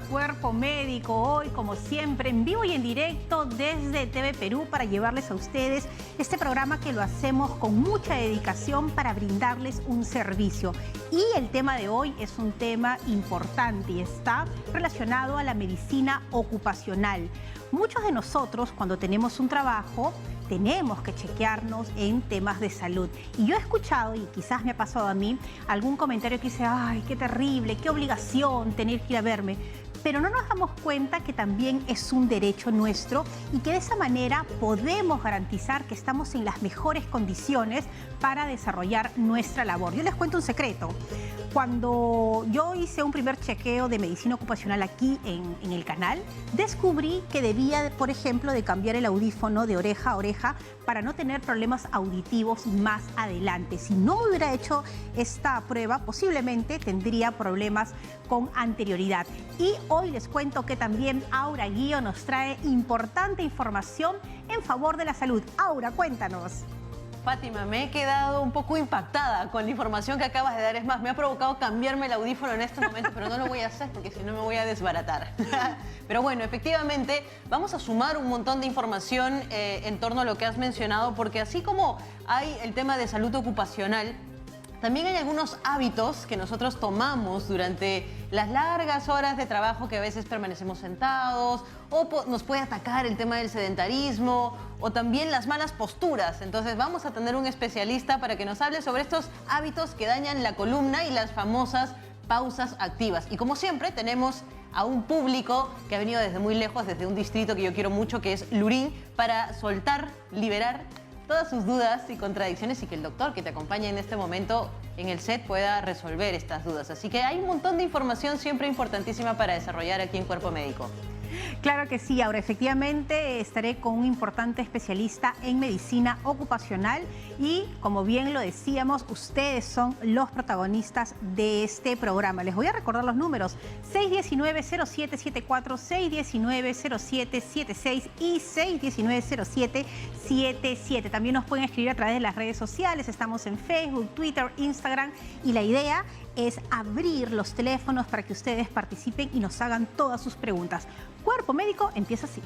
Cuerpo Médico, hoy como siempre en vivo y en directo desde TV Perú para llevarles a ustedes este programa que lo hacemos con mucha dedicación para brindarles un servicio. Y el tema de hoy es un tema importante y está relacionado a la medicina ocupacional. Muchos de nosotros cuando tenemos un trabajo tenemos que chequearnos en temas de salud. Y yo he escuchado, y quizás me ha pasado a mí, algún comentario que dice, ay, qué terrible, qué obligación tener que ir a verme. Pero no nos damos cuenta que también es un derecho nuestro y que de esa manera podemos garantizar que estamos en las mejores condiciones para desarrollar nuestra labor. Yo les cuento un secreto. Cuando yo hice un primer chequeo de medicina ocupacional aquí en el canal, descubrí que debía, por ejemplo, de cambiar el audífono de oreja a oreja para no tener problemas auditivos más adelante. Si no hubiera hecho esta prueba, posiblemente tendría problemas con anterioridad. Y hoy les cuento que también Aura Guío nos trae importante información en favor de la salud. Aura, cuéntanos. Fátima, me he quedado un poco impactada con la información que acabas de dar. Es más, me ha provocado cambiarme el audífono en este momento, pero no lo voy a hacer porque si no me voy a desbaratar. Pero bueno, efectivamente, vamos a sumar un montón de información en torno a lo que has mencionado, porque así como hay el tema de salud ocupacional, también hay algunos hábitos que nosotros tomamos durante las largas horas de trabajo que a veces permanecemos sentados, o nos puede atacar el tema del sedentarismo o también las malas posturas. Entonces vamos a tener un especialista para que nos hable sobre estos hábitos que dañan la columna y las famosas pausas activas. Y como siempre tenemos a un público que ha venido desde muy lejos, desde un distrito que yo quiero mucho, que es Lurín, para soltar, liberar todas sus dudas y contradicciones y que el doctor que te acompaña en este momento en el set pueda resolver estas dudas. Así que hay un montón de información siempre importantísima para desarrollar aquí en Cuerpo Médico. Claro que sí, Aura. Efectivamente estaré con un importante especialista en medicina ocupacional y, como bien lo decíamos, ustedes son los protagonistas de este programa. Les voy a recordar los números: 619-0774, 619-0776 y 619-0777. También nos pueden escribir a través de las redes sociales. Estamos en Facebook, Twitter, Instagram y la idea es abrir los teléfonos para que ustedes participen y nos hagan todas sus preguntas. Cuerpo Médico empieza así.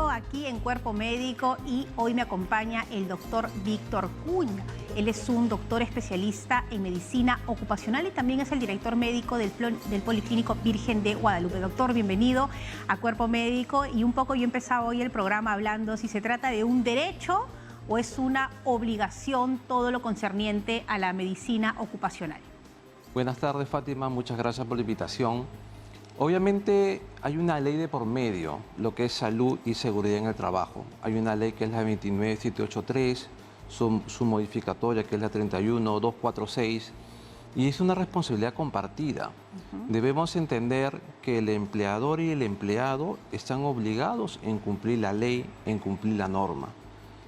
Aquí en Cuerpo Médico y hoy me acompaña el doctor Víctor Cuña. Él es un doctor especialista en medicina ocupacional y también es el director médico del Policlínico Virgen de Guadalupe. Doctor, bienvenido a Cuerpo Médico. Y un poco yo empezaba hoy el programa hablando si se trata de un derecho o es una obligación todo lo concerniente a la medicina ocupacional. Buenas tardes, Fátima. Muchas gracias por la invitación. Obviamente hay una ley de por medio, lo que es salud y seguridad en el trabajo. Hay una ley que es la 29783, su modificatoria que es la 31246 y es una responsabilidad compartida. Debemos entender que el empleador y el empleado están obligados en cumplir la ley, en cumplir la norma.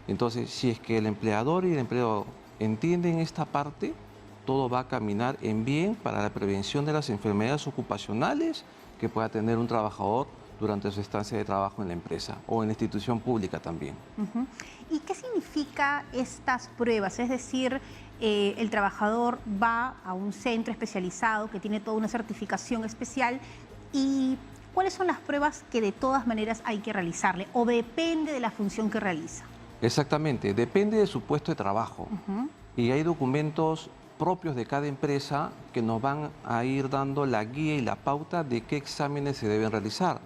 Entonces, si es que el empleador y el empleado entienden esta parte, todo va a caminar en bien para la prevención de las enfermedades ocupacionales que pueda tener un trabajador durante su estancia de trabajo en la empresa o en la institución pública también. ¿Y qué significa estas pruebas? Es decir, el trabajador va a un centro especializado que tiene toda una certificación especial y ¿cuáles son las pruebas que de todas maneras hay que realizarle o depende de la función que realiza? Exactamente, depende de su puesto de trabajo y hay documentos propios de cada empresa que nos van a ir dando la guía y la pauta de qué exámenes se deben realizar.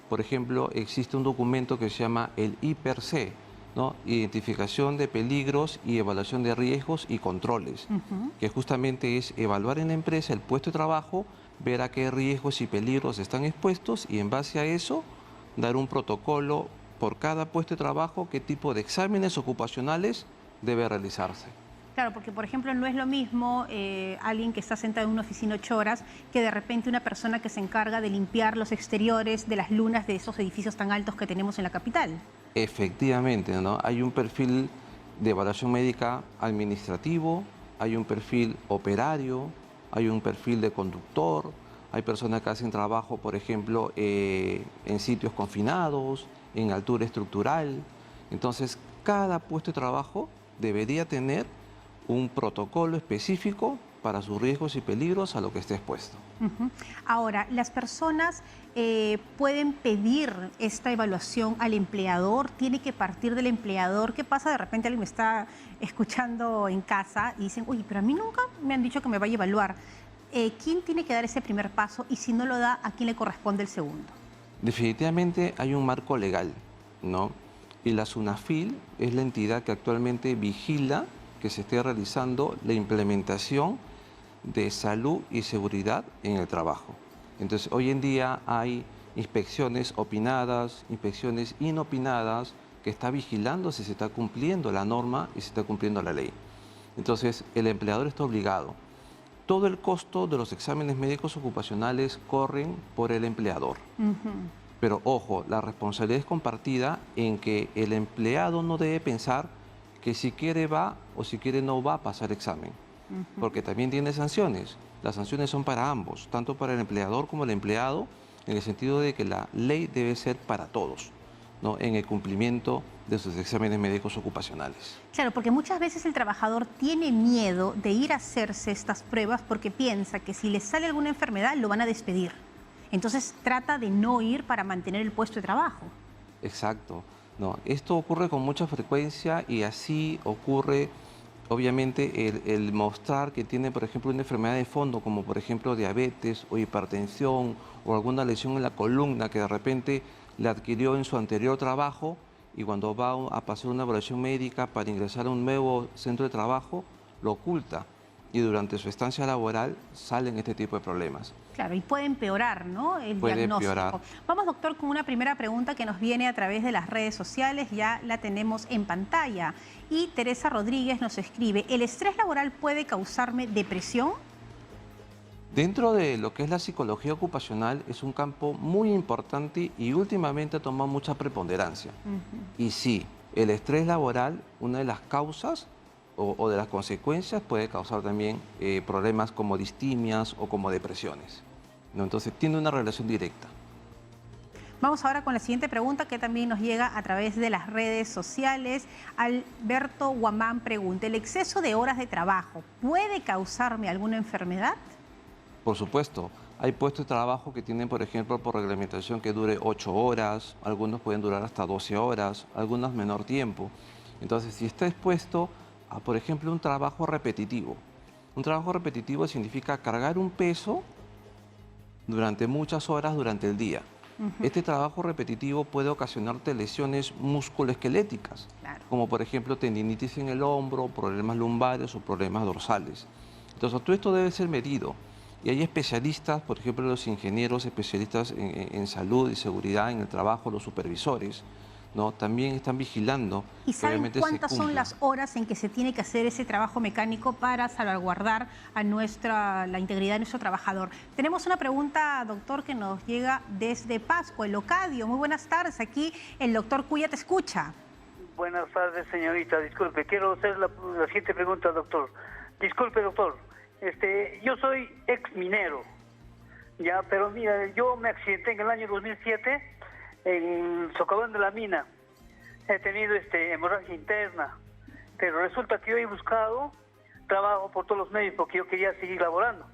Por ejemplo, existe un documento que se llama el IPER-C, ¿no? Identificación de peligros y evaluación de riesgos y controles, que justamente es evaluar en la empresa el puesto de trabajo ver a qué riesgos y peligros están expuestos y en base a eso dar un protocolo por cada puesto de trabajo, qué tipo de exámenes ocupacionales debe realizarse. Claro, porque por ejemplo no es lo mismo alguien que está sentado en una oficina 8 horas que de repente una persona que se encarga de limpiar los exteriores de las lunas de esos edificios tan altos que tenemos en la capital. Efectivamente, ¿no? Hay un perfil de evaluación médica administrativo, hay un perfil operario, hay un perfil de conductor, hay personas que hacen trabajo, por ejemplo, en sitios confinados, en altura estructural. Entonces, cada puesto de trabajo debería tener un protocolo específico para sus riesgos y peligros a lo que esté expuesto. Ahora, las personas pueden pedir esta evaluación al empleador, tiene que partir del empleador. ¿Qué pasa? De repente alguien me está escuchando en casa y dicen, oye, pero a mí nunca me han dicho que me vaya a evaluar. ¿Quién tiene que dar ese primer paso? Y si no lo da, ¿a quién le corresponde el segundo? Definitivamente hay un marco legal, ¿no? Y la SUNAFIL es la entidad que actualmente vigila que se esté realizando la implementación de salud y seguridad en el trabajo. Entonces, hoy en día hay inspecciones opinadas, inspecciones inopinadas, que está vigilando si se está cumpliendo la norma y si se está cumpliendo la ley. Entonces, el empleador está obligado. Todo el costo de los exámenes médicos ocupacionales corren por el empleador. Pero ojo, la responsabilidad es compartida en que el empleado no debe pensar que si quiere va o si quiere no va a pasar examen, porque también tiene sanciones. Las sanciones son para ambos, tanto para el empleador como el empleado, en el sentido de que la ley debe ser para todos, ¿no? En el cumplimiento de sus exámenes médicos ocupacionales. Claro, porque muchas veces el trabajador tiene miedo de ir a hacerse estas pruebas porque piensa que si le sale alguna enfermedad lo van a despedir. Entonces trata de no ir para mantener el puesto de trabajo. Exacto. No, esto ocurre con mucha frecuencia y así ocurre, obviamente, el mostrar que tiene, por ejemplo, una enfermedad de fondo, como por ejemplo diabetes o hipertensión o alguna lesión en la columna que de repente le adquirió en su anterior trabajo y cuando va a pasar una evaluación médica para ingresar a un nuevo centro de trabajo, lo oculta y durante su estancia laboral salen este tipo de problemas. Claro, y puede empeorar, ¿no? El diagnóstico. Empeorar. Vamos, doctor, con una primera pregunta que nos viene a través de las redes sociales. Ya la tenemos en pantalla. Y Teresa Rodríguez nos escribe, ¿el estrés laboral puede causarme depresión? Dentro de lo que es la psicología ocupacional es un campo muy importante y últimamente ha tomado mucha preponderancia. Y sí, el estrés laboral, una de las causas o de las consecuencias puede causar también problemas como distimias o como depresiones, ¿no? Entonces tiene una relación directa. Vamos ahora con la siguiente pregunta que también nos llega a través de las redes sociales. Alberto Guamán pregunta, ¿el exceso de horas de trabajo puede causarme alguna enfermedad? Por supuesto, hay puestos de trabajo que tienen, por ejemplo, por reglamentación que dure 8 horas, algunos pueden durar hasta 12 horas, algunos menor tiempo. Entonces, si está expuesto a, por ejemplo, un trabajo repetitivo. Un trabajo repetitivo significa cargar un peso durante muchas horas durante el día. Este trabajo repetitivo puede ocasionarte lesiones musculoesqueléticas, como por ejemplo tendinitis en el hombro, problemas lumbares o problemas dorsales. Entonces, todo esto debe ser medido. Y hay especialistas, por ejemplo, los ingenieros especialistas en salud y seguridad en el trabajo, los supervisores, ¿no? También están vigilando. ¿Y saben cuántas son las horas en que se tiene que hacer ese trabajo mecánico para salvaguardar a la integridad de nuestro trabajador? Tenemos una pregunta, doctor, que nos llega desde Pascua, el Locadio. Muy buenas tardes. Aquí el doctor Cuya te escucha. Buenas tardes, señorita. Disculpe, quiero hacer la siguiente pregunta, doctor. Disculpe, doctor. Yo soy ex minero, ya, pero mira, yo me accidenté en el año 2007 en Socavón de la mina. He tenido hemorragia interna, pero resulta que yo he buscado trabajo por todos los medios porque yo quería seguir laborando.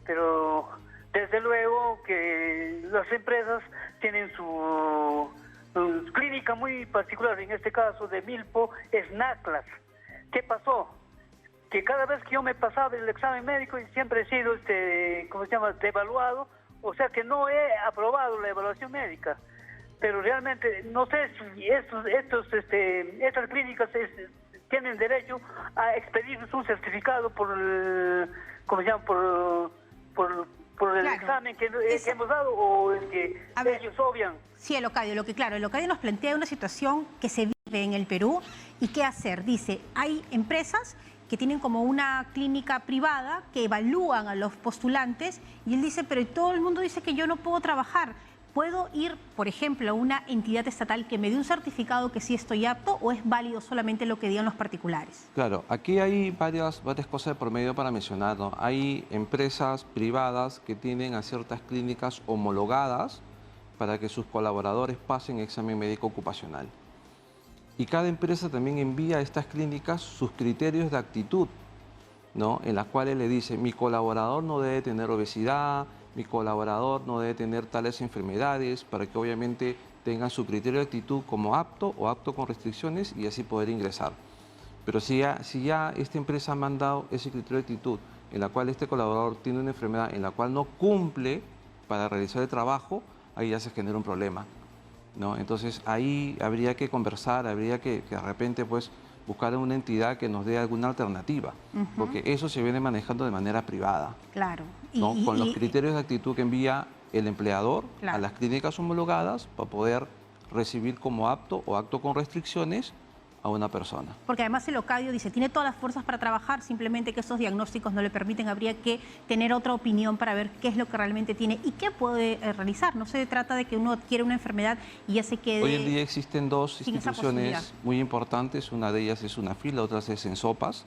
Pero desde luego que las empresas tienen su clínica muy particular, en este caso de Milpo, es NACLAS. ¿Qué pasó? Que cada vez que yo me pasaba el examen médico siempre he sido, ¿cómo se llama?, devaluado, o sea que no he aprobado la evaluación médica. Pero realmente no sé si estas clínicas tienen derecho a expedir su certificado por por el Claro. examen que Esa- hemos dado o es que A ver. ellos obvian? Sí, Elocadio, el Elocadio nos plantea una situación que se vive en el Perú y qué hacer. Dice, hay empresas que tienen como una clínica privada que evalúan a los postulantes y él dice, pero todo el mundo dice que yo no puedo trabajar. ¿Puedo ir, por ejemplo, a una entidad estatal que me dé un certificado que sí estoy apto o es válido solamente lo que digan los particulares? Claro, aquí hay varias cosas de por medio para mencionar, ¿no? Hay empresas privadas que tienen a ciertas clínicas homologadas para que sus colaboradores pasen examen médico ocupacional. Y cada empresa también envía a estas clínicas sus criterios de actitud, ¿no? En las cuales le dice, mi colaborador no debe tener obesidad, mi colaborador no debe tener tales enfermedades, para que obviamente tengan su criterio de actitud como apto o apto con restricciones y así poder ingresar. Pero si ya esta empresa ha mandado ese criterio de actitud en la cual este colaborador tiene una enfermedad en la cual no cumple para realizar el trabajo, ahí ya se genera un problema, ¿no? Entonces ahí habría que conversar, habría que de repente pues buscar una entidad que nos dé alguna alternativa, porque eso se viene manejando de manera privada, Claro. ¿no? Con los criterios de actitud que envía el empleador Claro. a las clínicas homologadas para poder recibir como apto o apto con restricciones a una persona. Porque además el Ocadio dice, tiene todas las fuerzas para trabajar, simplemente que estos diagnósticos no le permiten, habría que tener otra opinión para ver qué es lo que realmente tiene y qué puede realizar. No se trata de que uno adquiere una enfermedad y ya se quede... Hoy en día existen dos sin esa instituciones posibilidad. muy importantes, una de ellas es UNAFIL, la otra es ENSOPAS,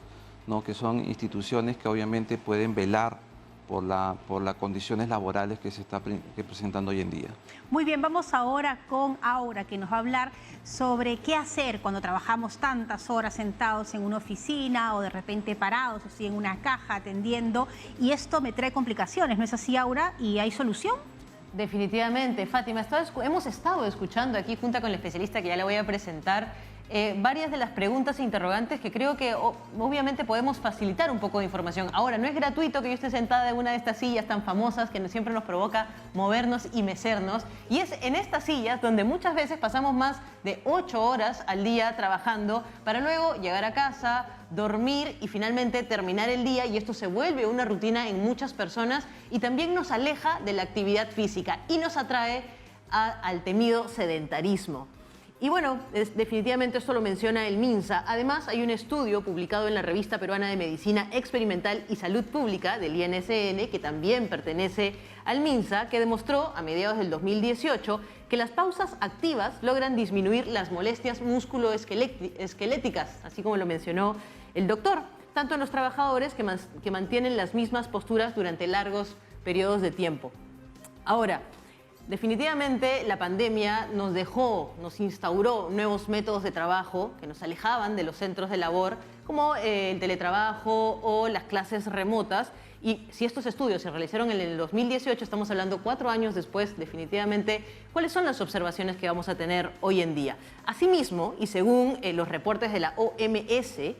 ¿no? Que son instituciones que obviamente pueden velar por las condiciones laborales que se está presentando hoy en día. Muy bien, vamos ahora con Aura, que nos va a hablar sobre qué hacer cuando trabajamos tantas horas sentados en una oficina o de repente parados, así en una caja atendiendo, y esto me trae complicaciones, ¿no es así, Aura? ¿Y hay solución? Definitivamente, Fátima. Hemos estado escuchando aquí, junto con el especialista que ya le voy a presentar, varias de las preguntas e interrogantes que creo que obviamente podemos facilitar un poco de información. Ahora, no es gratuito que yo esté sentada en una de estas sillas tan famosas que siempre nos provoca movernos y mecernos. Y es en estas sillas donde muchas veces pasamos más de 8 horas al día trabajando para luego llegar a casa, dormir y finalmente terminar el día, y esto se vuelve una rutina en muchas personas y también nos aleja de la actividad física y nos atrae al temido sedentarismo. Y bueno, definitivamente esto lo menciona el MINSA. Además, hay un estudio publicado en la Revista Peruana de Medicina Experimental y Salud Pública del INSN, que también pertenece al MINSA, que demostró a mediados del 2018 que las pausas activas logran disminuir las molestias musculoesqueléticas, así como lo mencionó el doctor, tanto en los trabajadores que mantienen las mismas posturas durante largos periodos de tiempo. Ahora, definitivamente la pandemia nos instauró nuevos métodos de trabajo que nos alejaban de los centros de labor, como el teletrabajo o las clases remotas. Y si estos estudios se realizaron en el 2018, estamos hablando 4 años después, definitivamente, ¿cuáles son las observaciones que vamos a tener hoy en día? Asimismo, y según los reportes de la OMS,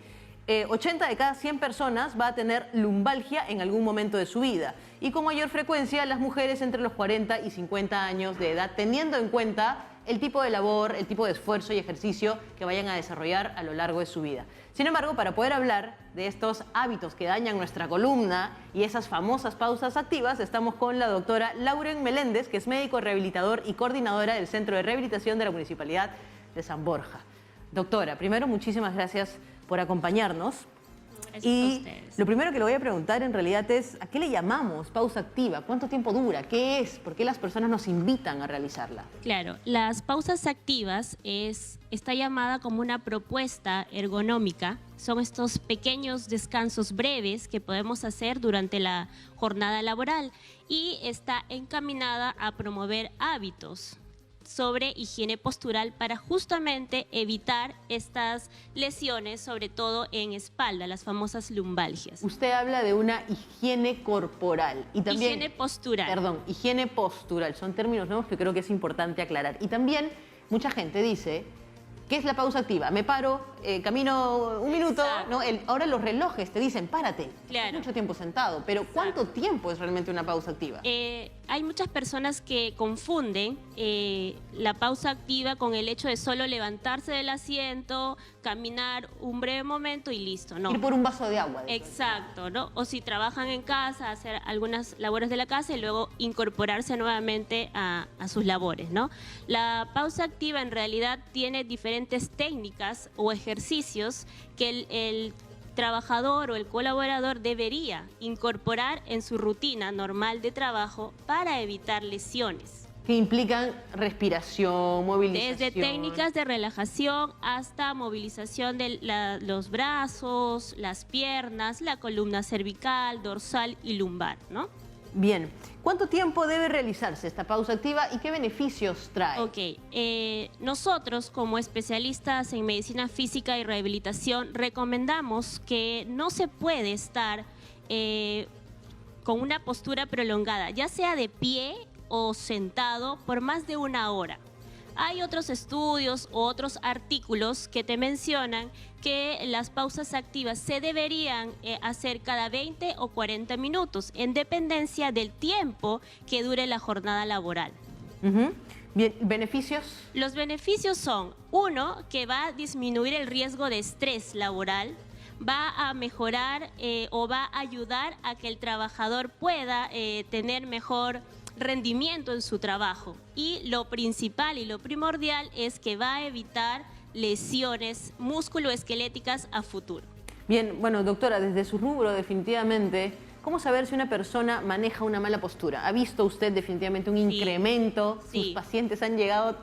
80 de cada 100 personas va a tener lumbalgia en algún momento de su vida, y con mayor frecuencia las mujeres entre los 40 y 50 años de edad, teniendo en cuenta el tipo de labor, el tipo de esfuerzo y ejercicio que vayan a desarrollar a lo largo de su vida. Sin embargo, para poder hablar de estos hábitos que dañan nuestra columna y esas famosas pausas activas, estamos con la doctora Lauren Meléndez, que es médico rehabilitador y coordinadora del Centro de Rehabilitación de la Municipalidad de San Borja. Doctora, primero, muchísimas gracias por acompañarnos. Gracias a Y ustedes. lo primero que le voy a preguntar en realidad es, ¿a qué le llamamos pausa activa? ¿Cuánto tiempo dura? ¿Qué es? ¿Por qué las personas nos invitan a realizarla? Claro, las pausas activas está llamada como una propuesta ergonómica. Son estos pequeños descansos breves que podemos hacer durante la jornada laboral y está encaminada a promover hábitos sobre higiene postural para justamente evitar estas lesiones, sobre todo en espalda, las famosas lumbalgias. Usted habla de una higiene corporal y también... Higiene postural. Perdón, higiene postural. Son términos nuevos que creo que es importante aclarar. Y también mucha gente dice, ¿qué es la pausa activa? Me paro camino un minuto, Exacto. ¿no? Ahora los relojes te dicen, párate, Claro. mucho tiempo sentado, pero ¿cuánto tiempo es realmente una pausa activa? Hay muchas personas que confunden la pausa activa con el hecho de solo levantarse del asiento, caminar un breve momento y listo, ¿no? Ir por un vaso de agua. Exacto, ¿no? O si trabajan en casa, hacer algunas labores de la casa y luego incorporarse nuevamente a sus labores, ¿no? La pausa activa en realidad tiene diferentes técnicas o ejercicios que el trabajador o el colaborador debería incorporar en su rutina normal de trabajo para evitar lesiones. Que implican respiración, movilización. Desde técnicas de relajación hasta movilización de los brazos, las piernas, la columna cervical, dorsal y lumbar, ¿no? Bien. ¿Cuánto tiempo debe realizarse esta pausa activa y qué beneficios trae? Ok. Nosotros, como especialistas en medicina física y rehabilitación, recomendamos que no se puede estar con una postura prolongada, ya sea de pie o sentado, por más de 1 hora. Hay otros estudios o otros artículos que te mencionan que las pausas activas se deberían hacer cada 20 o 40 minutos, en dependencia del tiempo que dure la jornada laboral. Ujú. Bien, ¿beneficios? Los beneficios son, uno, que va a disminuir el riesgo de estrés laboral, va a mejorar o va a ayudar a que el trabajador pueda tener mejor rendimiento en su trabajo. Y lo principal y lo primordial es que va a evitar lesiones musculoesqueléticas a futuro. Bien, bueno, doctora, desde su rubro definitivamente, ¿cómo saber si una persona maneja una mala postura? ¿Ha visto usted definitivamente un incremento? Sí. ¿Sus pacientes han llegado?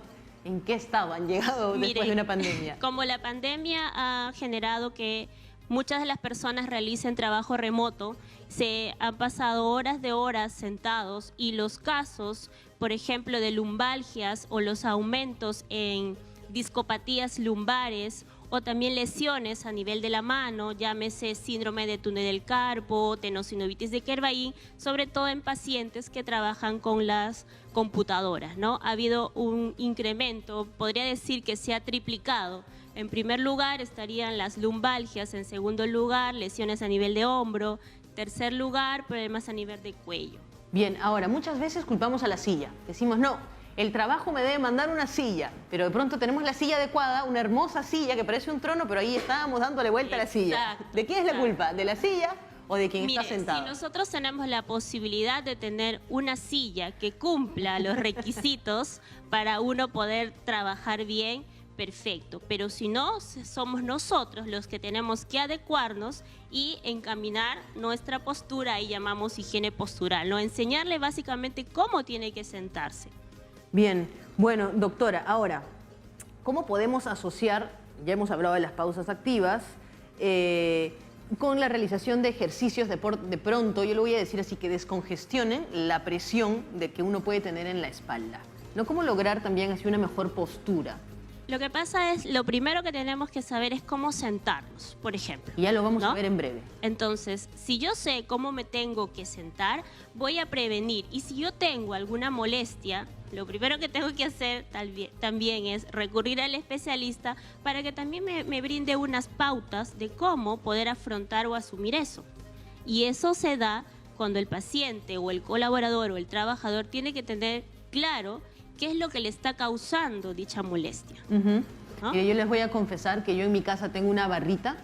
¿En qué estado han llegado después Mire, de una pandemia? Como la pandemia ha generado que muchas de las personas realicen trabajo remoto, se han pasado horas de horas sentados y los casos, por ejemplo, de lumbalgias o los aumentos en discopatías lumbares o también lesiones a nivel de la mano, llámese síndrome de túnel del carpo, tenosinovitis de Kervain, sobre todo en pacientes que trabajan con las computadoras, ¿no? Ha habido un incremento, podría decir que se ha triplicado. En primer lugar estarían las lumbalgias, en segundo lugar lesiones a nivel de hombro, tercer lugar problemas a nivel de cuello. Bien, ahora, muchas veces culpamos a la silla. Decimos, no, el trabajo me debe mandar una silla, pero de pronto tenemos la silla adecuada, una hermosa silla que parece un trono, pero ahí estábamos dándole vuelta a la silla. Exacto, ¿De quién es la exacto. culpa? ¿De la silla o de quien Mire, está sentado? si nosotros tenemos la posibilidad de tener una silla que cumpla los requisitos para uno poder trabajar bien, perfecto, pero si no, somos nosotros los que tenemos que adecuarnos y encaminar nuestra postura, y llamamos higiene postural, ¿no? Enseñarle básicamente cómo tiene que sentarse. Bien, bueno, doctora, ahora, ¿cómo podemos asociar, ya hemos hablado de las pausas activas, con la realización de ejercicios de pronto, yo lo voy a decir así, que descongestionen la presión de que uno puede tener en la espalda? ¿No? ¿Cómo lograr también así una mejor postura? Lo que pasa es, lo primero que tenemos que saber es cómo sentarnos, por ejemplo. Y ya lo vamos ¿no? a ver en breve. Entonces, si yo sé cómo me tengo que sentar, voy a prevenir. Y si yo tengo alguna molestia, lo primero que tengo que hacer también es recurrir al especialista para que también me brinde unas pautas de cómo poder afrontar o asumir eso. Y eso se da cuando el paciente o el colaborador o el trabajador tiene que tener claro qué es lo que le está causando dicha molestia. ¿no? Mire, yo les voy a confesar que yo en mi casa tengo una barrita,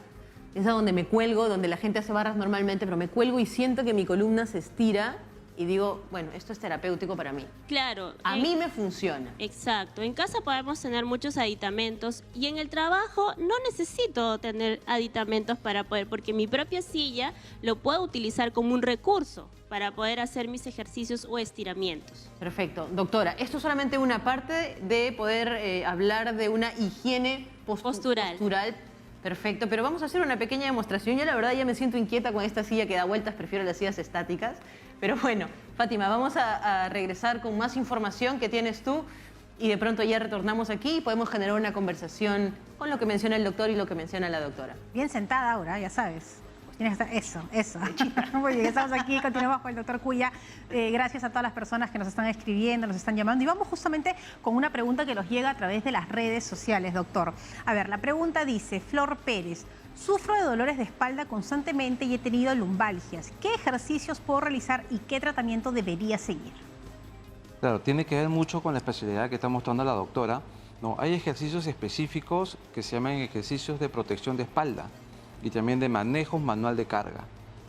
esa donde me cuelgo, donde la gente hace barras normalmente, pero me cuelgo y siento que mi columna se estira y digo, bueno, esto es terapéutico para mí. Claro. A mí me funciona. Exacto. En casa podemos tener muchos aditamentos y en el trabajo no necesito tener aditamentos para poder, porque mi propia silla lo puedo utilizar como un recurso para poder hacer mis ejercicios o estiramientos. Perfecto. Doctora, esto es solamente una parte de poder hablar de una higiene Postural. Perfecto, pero vamos a hacer una pequeña demostración. Yo la verdad ya me siento inquieta con esta silla que da vueltas, prefiero las sillas estáticas. Pero bueno, Fátima, vamos a regresar con más información que tienes tú y de pronto ya retornamos aquí y podemos generar una conversación con lo que menciona el doctor y lo que menciona la doctora. Bien sentada ahora, ya sabes. Tienes que estar, eso. Muy bien, estamos aquí, continuamos con el doctor Cuya. Gracias a todas las personas que nos están escribiendo, nos están llamando. Y vamos justamente con una pregunta que nos llega a través de las redes sociales, doctor. A ver, la pregunta dice, Flor Pérez, sufro de dolores de espalda constantemente y he tenido lumbalgias. ¿Qué ejercicios puedo realizar y qué tratamiento debería seguir? Claro, tiene que ver mucho con la especialidad que está mostrando la doctora. No, hay ejercicios específicos que se llaman ejercicios de protección de espalda y también de manejo manual de carga,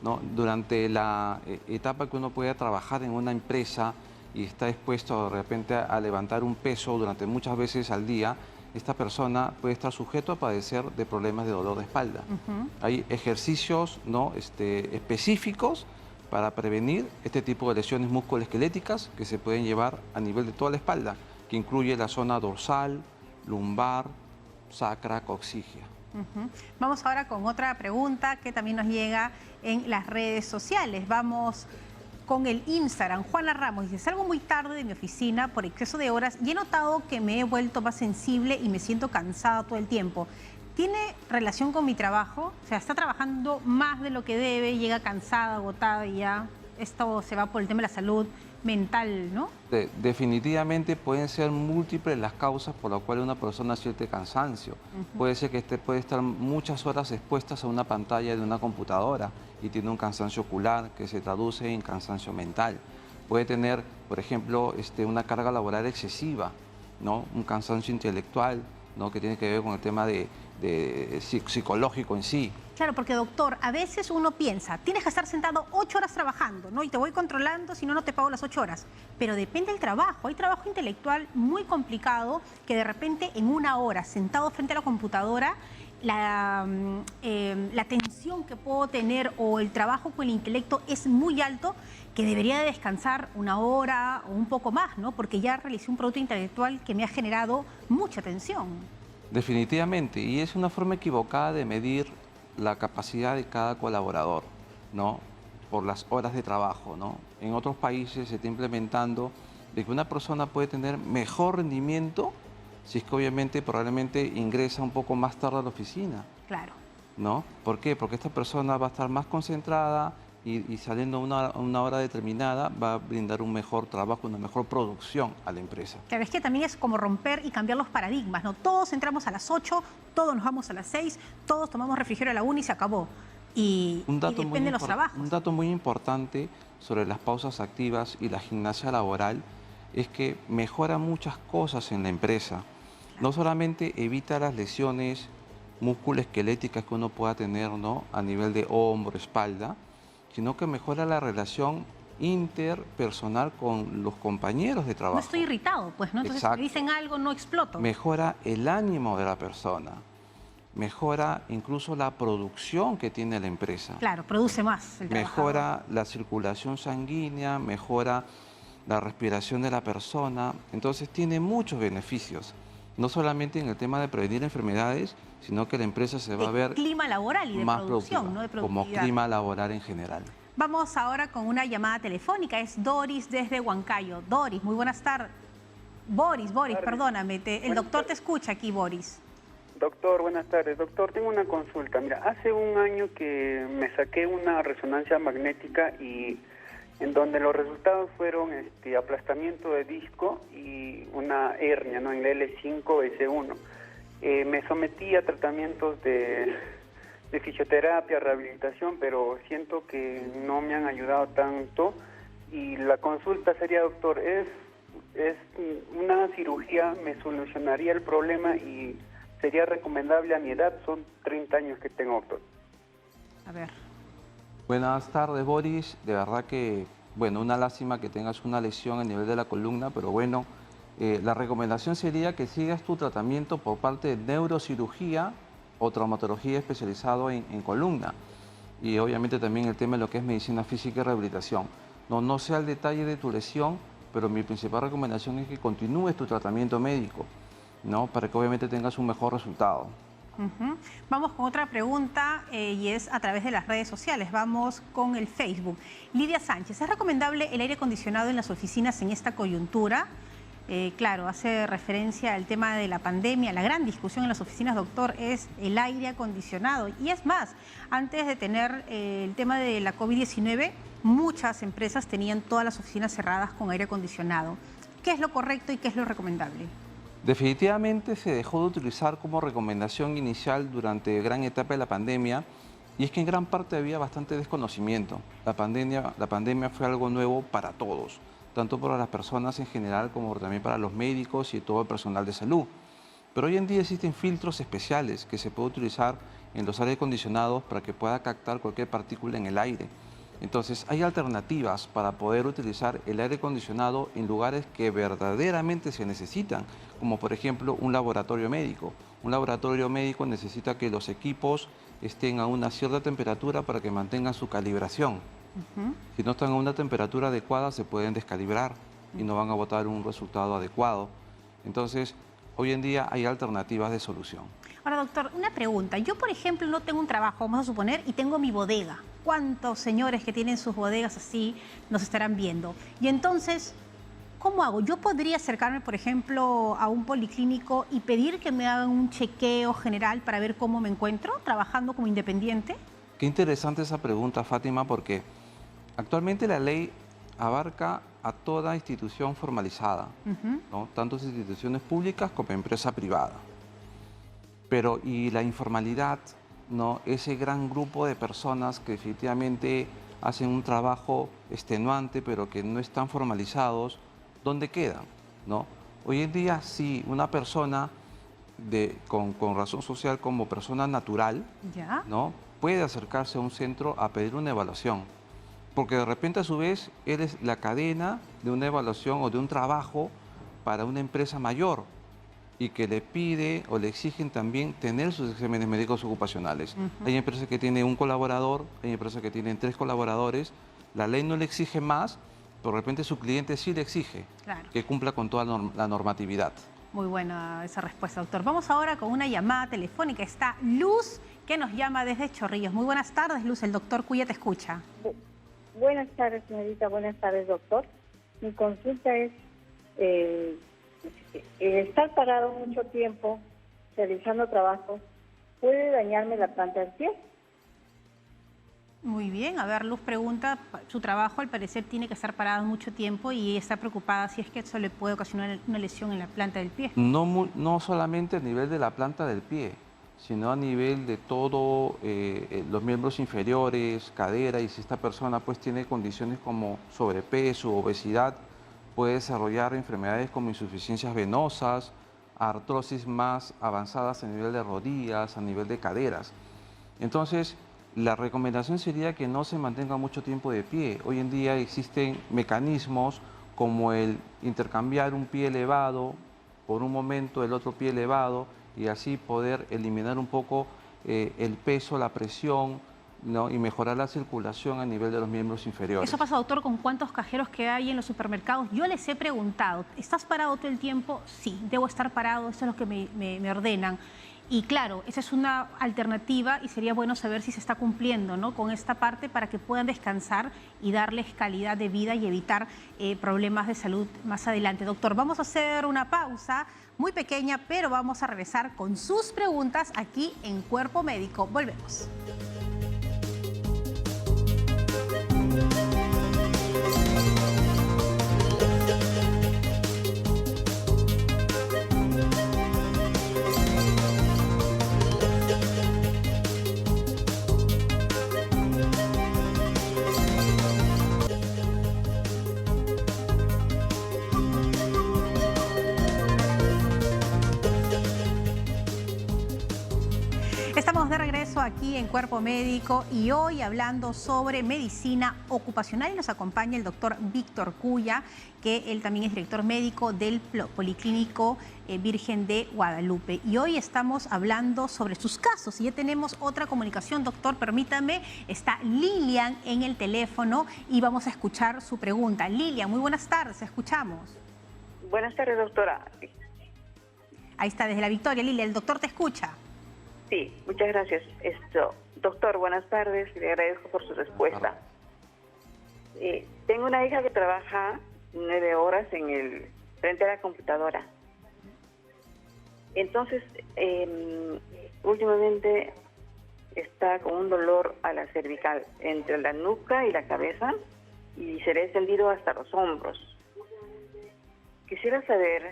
¿no? Durante la etapa que uno puede trabajar en una empresa y está expuesto de repente a levantar un peso durante muchas veces al día, esta persona puede estar sujeto a padecer de problemas de dolor de espalda. Hay ejercicios, ¿no? específicos para prevenir este tipo de lesiones musculoesqueléticas que se pueden llevar a nivel de toda la espalda, que incluye la zona dorsal, lumbar, sacra, coxigia. Vamos ahora con otra pregunta que también nos llega en las redes sociales. Vamos con el Instagram. Juana Ramos dice, salgo muy tarde de mi oficina por exceso de horas y he notado que me he vuelto más sensible y me siento cansada todo el tiempo. ¿Tiene relación con mi trabajo? O sea, está trabajando más de lo que debe, llega cansada, agotada y ya esto se va por el tema de la salud mental, ¿no? Definitivamente pueden ser múltiples las causas por las cuales una persona siente cansancio. Puede ser que puede estar muchas horas expuestas a una pantalla de una computadora y tiene un cansancio ocular que se traduce en cansancio mental. Puede tener, por ejemplo, una carga laboral excesiva, ¿no? Un cansancio intelectual, ¿no? Que tiene que ver con el tema psicológico en sí. Claro, porque doctor, a veces uno piensa, tienes que estar sentado 8 horas trabajando, ¿no? Y te voy controlando, si no, no te pago las 8 horas. Pero depende del trabajo. Hay trabajo intelectual muy complicado que de repente en 1 hora, sentado frente a la computadora, la tensión que puedo tener o el trabajo con el intelecto es muy alto, que debería de descansar 1 hora o un poco más, ¿no? Porque ya realicé un producto intelectual que me ha generado mucha tensión. Definitivamente, y es una forma equivocada de medir la capacidad de cada colaborador, ¿no? Por las horas de trabajo, ¿no? En otros países se está implementando de que una persona puede tener mejor rendimiento si es que obviamente probablemente ingresa un poco más tarde a la oficina. Claro. ¿No? ¿Por qué? Porque esta persona va a estar más concentrada y saliendo a una hora determinada va a brindar un mejor trabajo, una mejor producción a la empresa. Claro, es que también es como romper y cambiar los paradigmas, ¿no? Todos entramos a las 8, todos nos vamos a las 6, todos tomamos refrigerio a la 1 y se acabó. Y depende de los trabajos. Un dato muy importante sobre las pausas activas y la gimnasia laboral es que mejora muchas cosas en la empresa. No solamente evita las lesiones musculoesqueléticas que uno pueda tener, ¿no? A nivel de hombro, espalda, sino que mejora la relación interpersonal con los compañeros de trabajo. No estoy irritado, pues, ¿no? Entonces, si me dicen algo, no exploto. Mejora el ánimo de la persona, mejora incluso la producción que tiene la empresa. Claro, produce más el trabajador. Mejora la circulación sanguínea, mejora la respiración de la persona. Entonces, tiene muchos beneficios. No solamente en el tema de prevenir enfermedades, sino que la empresa se va a ver clima laboral y de más producción, ¿no? De como clima laboral en general. Vamos ahora con una llamada telefónica. Es Doris desde Huancayo. Doris, muy buenas tardes. Boris, perdóname. El doctor te escucha aquí, Boris. Doctor, buenas tardes. Doctor, tengo una consulta. Mira, hace un año que me saqué una resonancia magnética y en donde los resultados fueron aplastamiento de disco y una hernia, ¿no? En la L5-S1. Me sometí a tratamientos de fisioterapia, rehabilitación, pero siento que no me han ayudado tanto. Y la consulta sería, doctor, ¿es una cirugía me solucionaría el problema y sería recomendable a mi edad? Son 30 años que tengo, doctor. A ver. Buenas tardes, Boris. De verdad que, bueno, una lástima que tengas una lesión a nivel de la columna, pero bueno, la recomendación sería que sigas tu tratamiento por parte de neurocirugía o traumatología especializado en columna. Y obviamente también el tema de lo que es medicina física y rehabilitación. No sé el detalle de tu lesión, pero mi principal recomendación es que continúes tu tratamiento médico, ¿no? Para que obviamente tengas un mejor resultado. Vamos con otra pregunta y es a través de las redes sociales. Vamos con el Facebook. Lidia Sánchez, ¿es recomendable el aire acondicionado en las oficinas en esta coyuntura? claro, hace referencia al tema de la pandemia. La gran discusión en las oficinas, doctor, es el aire acondicionado. Y es más, antes de tener el tema de la COVID-19, muchas empresas tenían todas las oficinas cerradas con aire acondicionado. ¿Qué es lo correcto y qué es lo recomendable? Definitivamente se dejó de utilizar como recomendación inicial durante gran etapa de la pandemia, y es que en gran parte había bastante desconocimiento. La pandemia fue algo nuevo para todos, tanto para las personas en general como también para los médicos y todo el personal de salud. Pero hoy en día existen filtros especiales que se puede utilizar en los aire acondicionados para que pueda captar cualquier partícula en el aire. Entonces hay alternativas para poder utilizar el aire acondicionado en lugares que verdaderamente se necesitan, como por ejemplo un laboratorio médico. Un laboratorio médico necesita que los equipos estén a una cierta temperatura para que mantengan su calibración. Si no están a una temperatura adecuada, se pueden descalibrar y no van a botar un resultado adecuado. Entonces, hoy en día hay alternativas de solución. Ahora, doctor, una pregunta. Yo, por ejemplo, no tengo un trabajo, vamos a suponer, y tengo mi bodega. ¿Cuántos señores que tienen sus bodegas así nos estarán viendo? Y entonces, ¿cómo hago? Yo podría acercarme, por ejemplo, a un policlínico y pedir que me hagan un chequeo general para ver cómo me encuentro trabajando como independiente. Qué interesante esa pregunta, Fátima, porque actualmente la ley abarca a toda institución formalizada, ¿no? Tanto instituciones públicas como empresa privada. Pero, y la informalidad, ¿no? Ese gran grupo de personas que definitivamente hacen un trabajo extenuante, pero que no están formalizados, ¿dónde quedan? ¿No? Hoy en día, sí, una persona con razón social como persona natural, ¿no? Puede acercarse a un centro a pedir una evaluación, porque de repente a su vez eres la cadena de una evaluación o de un trabajo para una empresa mayor y que le pide o le exigen también tener sus exámenes médicos ocupacionales. Hay empresas que tienen un colaborador, hay empresas que tienen 3 colaboradores, la ley no le exige más, pero de repente su cliente sí le exige que cumpla con toda la normatividad. Muy buena esa respuesta, doctor. Vamos ahora con una llamada telefónica. Está Luz, que nos llama desde Chorrillos. Muy buenas tardes, Luz. El doctor Cuya te escucha. Buenas tardes, señorita. Buenas tardes, doctor. Mi consulta es, estar parado mucho tiempo realizando trabajo, ¿puede dañarme la planta del pie? Muy bien. A ver, Luz pregunta, su trabajo al parecer tiene que estar parado mucho tiempo y está preocupada si es que eso le puede ocasionar una lesión en la planta del pie. No solamente a nivel de la planta del pie, sino a nivel de todo los miembros inferiores, cadera, y si esta persona pues tiene condiciones como sobrepeso, obesidad, puede desarrollar enfermedades como insuficiencias venosas, artrosis más avanzadas a nivel de rodillas, a nivel de caderas. Entonces, la recomendación sería que no se mantenga mucho tiempo de pie. Hoy en día existen mecanismos como el intercambiar un pie elevado por un momento el otro pie elevado y así poder eliminar un poco el peso, la presión, ¿no? Y mejorar la circulación a nivel de los miembros inferiores. Eso pasa, doctor, con cuántos cajeros que hay en los supermercados. Yo les he preguntado, ¿estás parado todo el tiempo? Sí, debo estar parado, eso es lo que me ordenan. Y claro, esa es una alternativa y sería bueno saber si se está cumpliendo, ¿no?, con esta parte para que puedan descansar y darles calidad de vida y evitar problemas de salud más adelante. Doctor, vamos a hacer una pausa muy pequeña, pero vamos a regresar con sus preguntas aquí en Cuerpo Médico. Volvemos. Estamos de regreso aquí en Cuerpo Médico y hoy hablando sobre medicina ocupacional y nos acompaña el doctor Víctor Cuya, que él también es director médico del Policlínico Virgen de Guadalupe. Y hoy estamos hablando sobre sus casos y ya tenemos otra comunicación, doctor, permítame, está Lilian en el teléfono y vamos a escuchar su pregunta. Lilian, muy buenas tardes, escuchamos. Buenas tardes, doctora. Ahí está, desde La Victoria, Lilian, el doctor te escucha. Sí, muchas gracias. Doctor, buenas tardes y le agradezco por su respuesta. Tengo una hija que trabaja 9 horas en frente a la computadora. Entonces, últimamente está con un dolor a la cervical, entre la nuca y la cabeza, y se le ha extendido hasta los hombros. Quisiera saber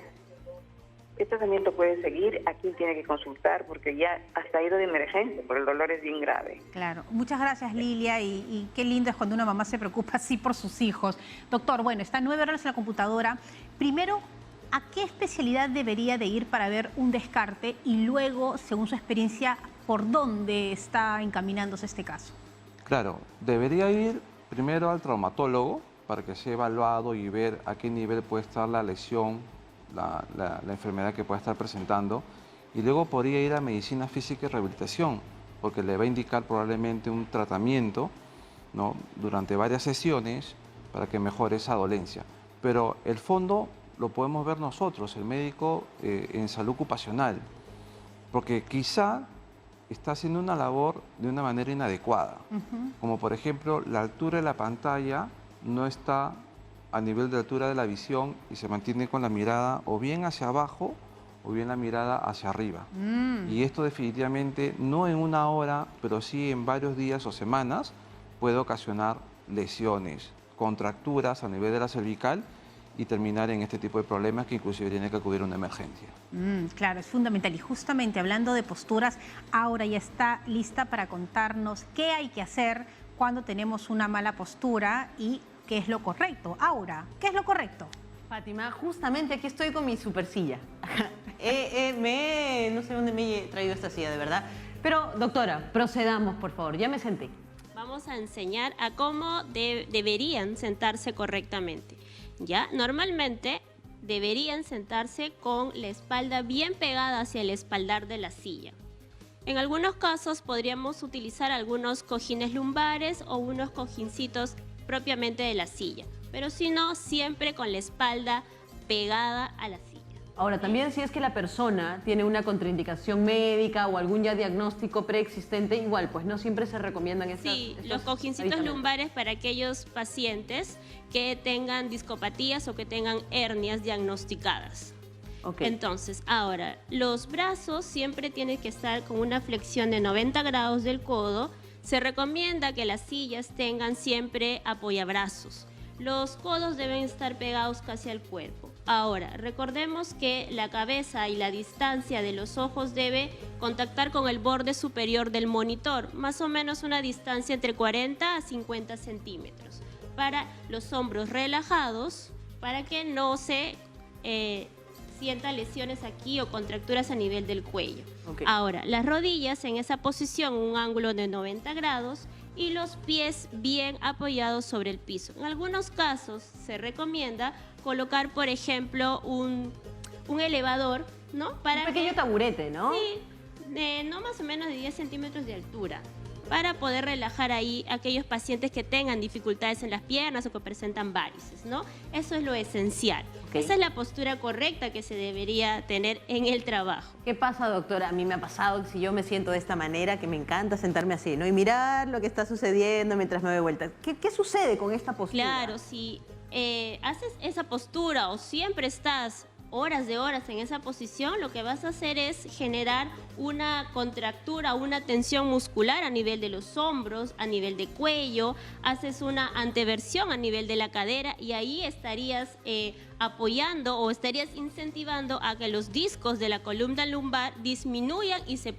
qué tratamiento puede seguir, a quién tiene que consultar, porque ya hasta ha ido de emergencia, porque el dolor es bien grave. Claro, muchas gracias Lilia y qué lindo es cuando una mamá se preocupa así por sus hijos. Doctor, bueno, está 9 horas en la computadora. Primero, ¿a qué especialidad debería de ir para ver un descarte? Y luego, según su experiencia, ¿por dónde está encaminándose este caso? Claro, debería ir primero al traumatólogo para que sea evaluado y ver a qué nivel puede estar la lesión, la enfermedad que puede estar presentando, y luego podría ir a medicina física y rehabilitación, porque le va a indicar probablemente un tratamiento, ¿no?, durante varias sesiones para que mejore esa dolencia. Pero el fondo lo podemos ver nosotros, el médico en salud ocupacional, porque quizá está haciendo una labor de una manera inadecuada, como por ejemplo la altura de la pantalla no está a nivel de altura de la visión y se mantiene con la mirada o bien hacia abajo o bien la mirada hacia arriba. Y esto definitivamente no en una hora, pero sí en varios días o semanas puede ocasionar lesiones, contracturas a nivel de la cervical y terminar en este tipo de problemas que inclusive tiene que acudir a una emergencia. Claro, es fundamental. Y justamente hablando de posturas, Aura ya está lista para contarnos qué hay que hacer cuando tenemos una mala postura y qué es lo correcto. Aura, ¿qué es lo correcto? Fátima, justamente aquí estoy con mi super silla. No sé dónde me he traído esta silla, de verdad. Pero, doctora, procedamos, por favor. Ya me senté. Vamos a enseñar a cómo deberían sentarse correctamente. ¿Ya? Normalmente deberían sentarse con la espalda bien pegada hacia el espaldar de la silla. En algunos casos podríamos utilizar algunos cojines lumbares o unos cojincitos propiamente de la silla, pero si no, siempre con la espalda pegada a la silla. Ahora, también si es que la persona tiene una contraindicación médica o algún ya diagnóstico preexistente, igual, pues no siempre se recomiendan estos los cojincitos lumbares para aquellos pacientes que tengan discopatías o que tengan hernias diagnosticadas. Entonces, ahora, los brazos siempre tienen que estar con una flexión de 90 grados del codo. Se recomienda que las sillas tengan siempre apoyabrazos. Los codos deben estar pegados casi al cuerpo. Ahora, recordemos que la cabeza y la distancia de los ojos debe contactar con el borde superior del monitor, más o menos una distancia entre 40 a 50 centímetros. Para los hombros relajados, para que no se sienta lesiones aquí o contracturas a nivel del cuello. Ahora, las rodillas en esa posición, un ángulo de 90 grados y los pies bien apoyados sobre el piso. En algunos casos se recomienda colocar, por ejemplo, un elevador, ¿no? Para un pequeño taburete, ¿no? Sí, no más o menos de 10 centímetros de altura, para poder relajar ahí a aquellos pacientes que tengan dificultades en las piernas o que presentan varices, ¿no? Eso es lo esencial. Esa es la postura correcta que se debería tener en el trabajo. ¿Qué pasa, doctora? A mí me ha pasado que si yo me siento de esta manera, que me encanta sentarme así, ¿no? Y mirar lo que está sucediendo mientras me doy vueltas. ¿Qué sucede con esta postura? Claro, si haces esa postura o siempre estás horas de horas en esa posición, lo que vas a hacer es generar una contractura, una tensión muscular a nivel de los hombros, a nivel de cuello, haces una anteversión a nivel de la cadera y ahí estarías apoyando o estarías incentivando a que los discos de la columna lumbar disminuyan y se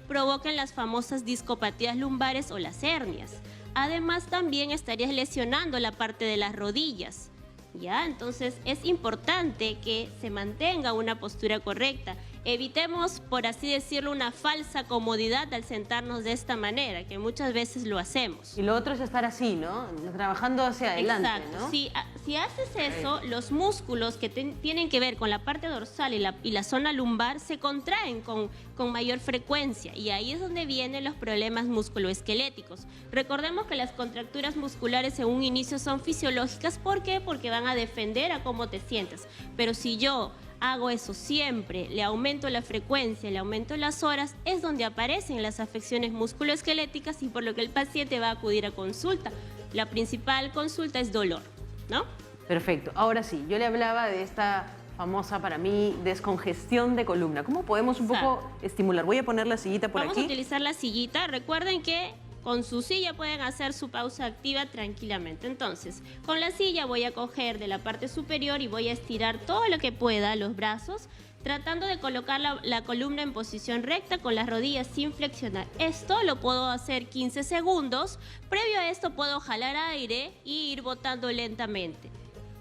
provoquen las famosas discopatías lumbares o las hernias. Además, también estarías lesionando la parte de las rodillas. ¿Ya? Entonces es importante que se mantenga una postura correcta. Evitemos, por así decirlo, una falsa comodidad al sentarnos de esta manera, que muchas veces lo hacemos. Y lo otro es estar así, ¿no? Trabajando hacia adelante, exacto, ¿no? Si haces eso, los músculos que tienen que ver con la parte dorsal y la zona lumbar se contraen con mayor frecuencia y ahí es donde vienen los problemas musculoesqueléticos. Recordemos que las contracturas musculares en un inicio son fisiológicas. ¿Por qué? Porque van a defender a cómo te sientes. Pero si yo hago eso siempre, le aumento la frecuencia, le aumento las horas, es donde aparecen las afecciones musculoesqueléticas y por lo que el paciente va a acudir a consulta. La principal consulta es dolor, ¿no? Perfecto. Ahora sí, yo le hablaba de esta famosa para mí descongestión de columna. ¿Cómo podemos un poco estimular? Voy a poner la sillita por Vamos aquí. a utilizar la sillita. Recuerden que con su silla pueden hacer su pausa activa tranquilamente. Entonces, con la silla voy a coger de la parte superior y voy a estirar todo lo que pueda los brazos, tratando de colocar la columna en posición recta con las rodillas sin flexionar. Esto lo puedo hacer 15 segundos. Previo a esto puedo jalar aire y ir botando lentamente.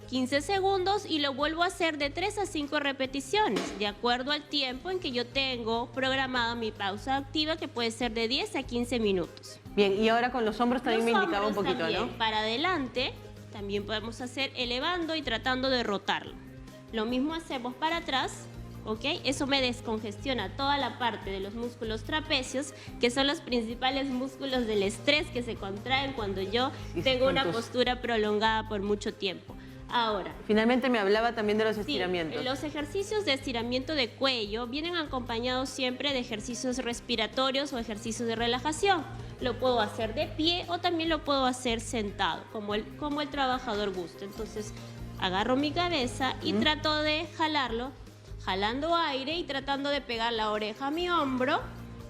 15 segundos y lo vuelvo a hacer de 3 a 5 repeticiones, de acuerdo al tiempo en que yo tengo programada mi pausa activa, que puede ser de 10 a 15 minutos. Bien, y ahora con los hombros también me Los indicaba un hombros poquito, también, ¿no? para adelante, también podemos hacer elevando y tratando de rotarlo. Lo mismo hacemos para atrás, ¿ok? Eso me descongestiona toda la parte de los músculos trapecios, que son los principales músculos del estrés que se contraen cuando yo tengo una postura prolongada por mucho tiempo. Ahora, Finalmente me hablaba también de los sí, estiramientos. los ejercicios de estiramiento de cuello vienen acompañados siempre de ejercicios respiratorios o ejercicios de relajación. Lo puedo hacer de pie o también lo puedo hacer sentado, como el trabajador guste. Entonces, agarro mi cabeza y trato de jalarlo, jalando aire y tratando de pegar la oreja a mi hombro.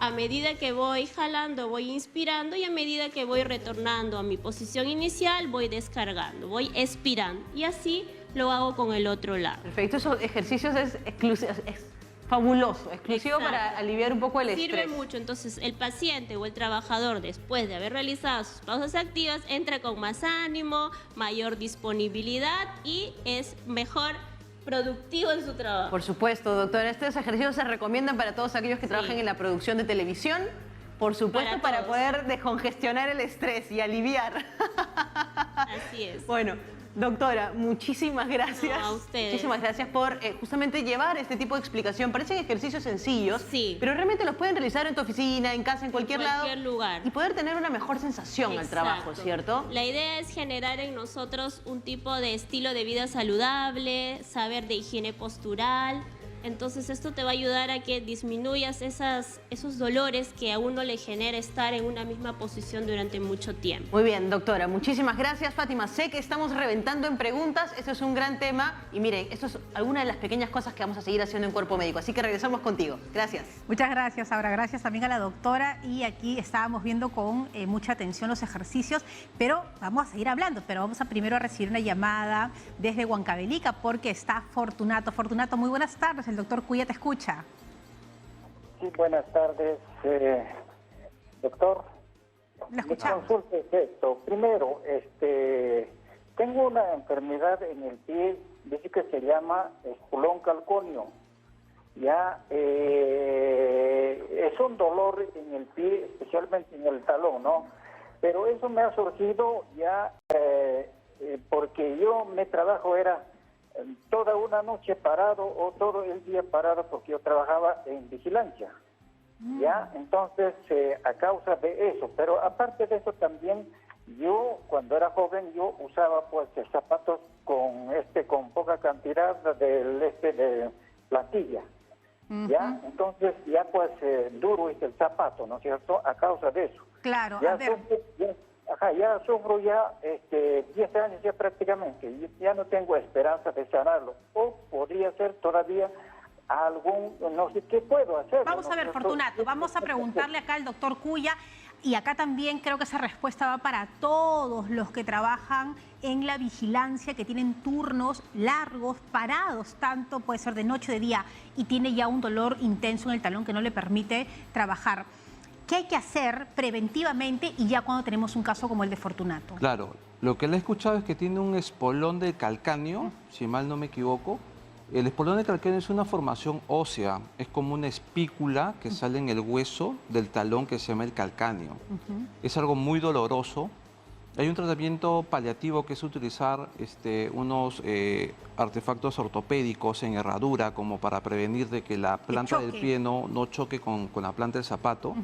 A medida que voy jalando, voy inspirando, y a medida que voy retornando a mi posición inicial, voy descargando, voy expirando. Y así lo hago con el otro lado. Perfecto, esos ejercicios es fabuloso, exclusivo Exacto. para aliviar un poco el Sirve estrés. mucho. Entonces, el paciente o el trabajador, después de haber realizado sus pausas activas, entra con más ánimo, mayor disponibilidad y es mejor productivo en su trabajo. Por supuesto, doctora. Estos ejercicios se recomiendan para todos aquellos que trabajen en la producción de televisión, por supuesto, para todos. poder descongestionar el estrés y aliviar. Así es. Bueno, doctora, muchísimas gracias. No, a ustedes. Muchísimas gracias por justamente llevar este tipo de explicación. Parecen ejercicios sencillos, Sí. pero realmente los pueden realizar en tu oficina, en casa, en cualquier lado. lugar. Y poder tener una mejor sensación al trabajo, Exacto. ¿cierto? La idea es generar en nosotros un tipo de estilo de vida saludable, saber de higiene postural. Entonces esto te va a ayudar a que disminuyas esos dolores que a uno le genera estar en una misma posición durante mucho tiempo. Muy bien, doctora, muchísimas gracias. Fátima, sé que estamos reventando en preguntas, esto es un gran tema y miren, esto es alguna de las pequeñas cosas que vamos a seguir haciendo en Cuerpo Médico, así que regresamos contigo. Gracias. Muchas gracias, Aura. Gracias también a la doctora. Y aquí estábamos viendo con mucha atención los ejercicios, pero vamos a seguir hablando. Pero vamos a primero a recibir una llamada desde Huancavelica porque está Fortunato. Fortunato, muy buenas tardes. El doctor Cuya te escucha. Sí, buenas tardes, doctor. La escuchamos. Mi consulta es esto. Primero, tengo una enfermedad en el pie, dice que se llama espolón calcáneo. Ya, es un dolor en el pie, especialmente en el talón, ¿no? Pero eso me ha surgido ya porque yo mi trabajo era toda una noche parado o todo el día parado porque yo trabajaba en vigilancia. Ya, entonces a causa de eso, pero aparte de eso también yo cuando era joven yo usaba pues zapatos con poca cantidad de plantilla. Ya, entonces ya pues duro es el zapato, ¿no es cierto? A causa de eso. Claro, Ya a ver. ya sufro ya 10 años ya prácticamente, y ya no tengo esperanza de sanarlo. O podría ser todavía algún, no sé qué puedo hacer. Vamos a ver, Fortunato, vamos a preguntarle acá al doctor Cuya, y acá también creo que esa respuesta va para todos los que trabajan en la vigilancia, que tienen turnos largos, parados, tanto puede ser de noche o de día, y tiene ya un dolor intenso en el talón que no le permite trabajar. ¿Qué hay que hacer preventivamente y ya cuando tenemos un caso como el de Fortunato? Claro, lo que le he escuchado es que tiene un espolón de calcáneo, si mal no me equivoco. El espolón de calcáneo es una formación ósea, es como una espícula que sale en el hueso del talón que se llama el calcáneo. Es algo muy doloroso. Hay un tratamiento paliativo que es utilizar unos artefactos ortopédicos en herradura como para prevenir de que la planta del pie no choque con la planta del zapato.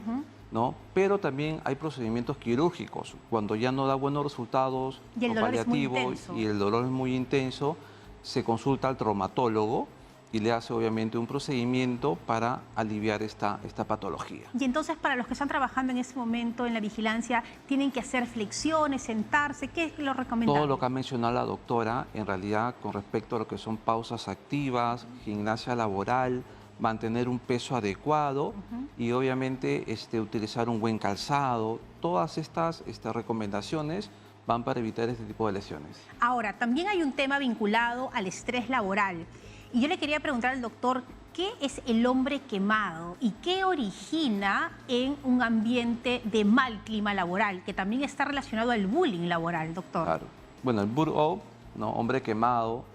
¿No? Pero también hay procedimientos quirúrgicos. Cuando ya no da buenos resultados, y el dolor es muy paliativo intenso. y el dolor es muy intenso, se consulta al traumatólogo y le hace obviamente un procedimiento para aliviar esta patología. Y entonces, para los que están trabajando en ese momento en la vigilancia, ¿tienen que hacer flexiones, sentarse? ¿Qué es lo recomendable? Todo lo que ha mencionado la doctora, en realidad, con respecto a lo que son pausas activas, gimnasia laboral, mantener un peso adecuado y obviamente utilizar un buen calzado, todas estas recomendaciones van para evitar este tipo de lesiones. Ahora, también hay un tema vinculado al estrés laboral. Y yo le quería preguntar al doctor, ¿qué es el hombre quemado y qué origina en un ambiente de mal clima laboral, que también está relacionado al bullying laboral, doctor? Claro. Bueno, el burnout, ¿no? Hombre quemado,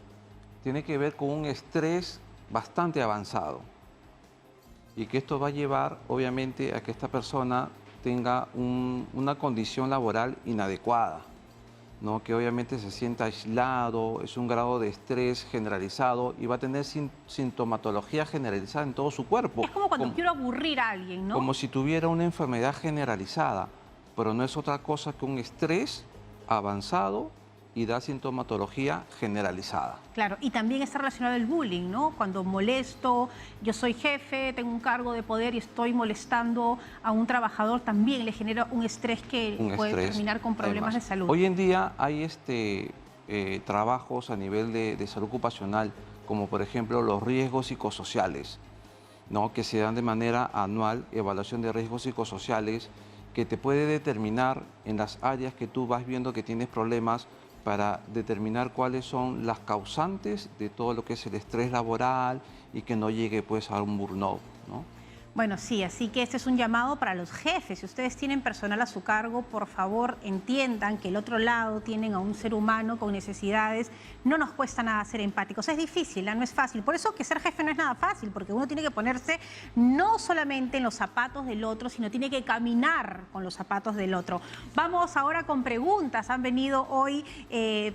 tiene que ver con un estrés bastante avanzado y que esto va a llevar, obviamente, a que esta persona tenga una condición laboral inadecuada, ¿no? Que obviamente se sienta aislado, es un grado de estrés generalizado y va a tener sintomatología generalizada en todo su cuerpo. Es como cuando quiero aburrir a alguien, ¿no? Como si tuviera una enfermedad generalizada, pero no es otra cosa que un estrés avanzado y da sintomatología generalizada. Claro, y también está relacionado el bullying, ¿no? Cuando molesto, yo soy jefe, tengo un cargo de poder y estoy molestando a un trabajador, también le genera un estrés que puede terminar con problemas de salud. Hoy en día hay trabajos a nivel de salud ocupacional, como por ejemplo los riesgos psicosociales, ¿no? Que se dan de manera anual, evaluación de riesgos psicosociales, que te puede determinar en las áreas que tú vas viendo que tienes problemas, para determinar cuáles son las causantes de todo lo que es el estrés laboral y que no llegue pues a un burnout, ¿no? Bueno, sí, así que este es un llamado para los jefes. Si ustedes tienen personal a su cargo, por favor entiendan que el otro lado tienen a un ser humano con necesidades. No nos cuesta nada ser empáticos. Es difícil, no es fácil. Por eso que ser jefe no es nada fácil, porque uno tiene que ponerse no solamente en los zapatos del otro, sino tiene que caminar con los zapatos del otro. Vamos ahora con preguntas. Han venido hoy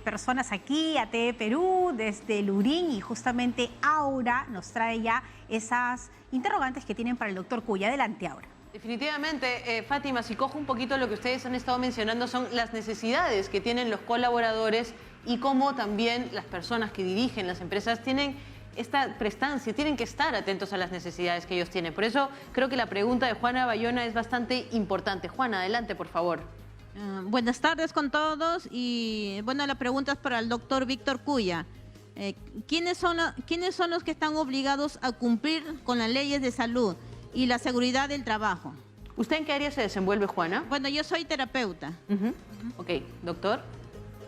personas aquí a TV Perú, desde Lurín, y justamente Aura nos trae ya esas interrogantes que tienen para el doctor Cuya. Adelante, Aura. Definitivamente, Fátima, si cojo un poquito lo que ustedes han estado mencionando, son las necesidades que tienen los colaboradores y cómo también las personas que dirigen las empresas tienen esta prestancia, tienen que estar atentos a las necesidades que ellos tienen. Por eso creo que la pregunta de Juana Bayona es bastante importante. Juana, adelante, por favor. Buenas tardes con todos y bueno, la pregunta es para el doctor Víctor Cuya. ¿Quiénes son los que están obligados a cumplir con las leyes de salud y la seguridad del trabajo? ¿Usted en qué área se desenvuelve, Juana? Bueno, yo soy terapeuta. Ok, doctor.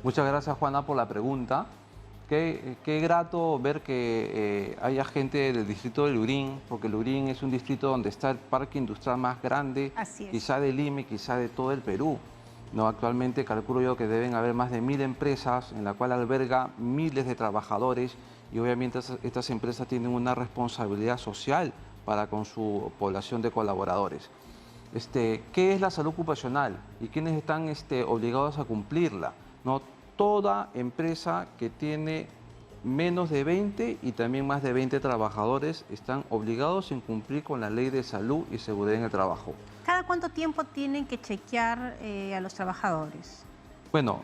Muchas gracias, Juana, por la pregunta. Qué grato ver que haya gente del distrito de Lurín, porque Lurín es un distrito donde está el parque industrial más grande, quizá de Lima y quizá de todo el Perú. No, actualmente calculo yo que deben haber más de 1000 empresas en la cual alberga miles de trabajadores y obviamente estas empresas tienen una responsabilidad social para con su población de colaboradores. ¿Qué es la salud ocupacional y quiénes están obligados a cumplirla? ¿No? Toda empresa que tiene menos de 20 y también más de 20 trabajadores están obligados en cumplir con la ley de salud y seguridad en el trabajo. ¿Cada cuánto tiempo tienen que chequear a los trabajadores? Bueno,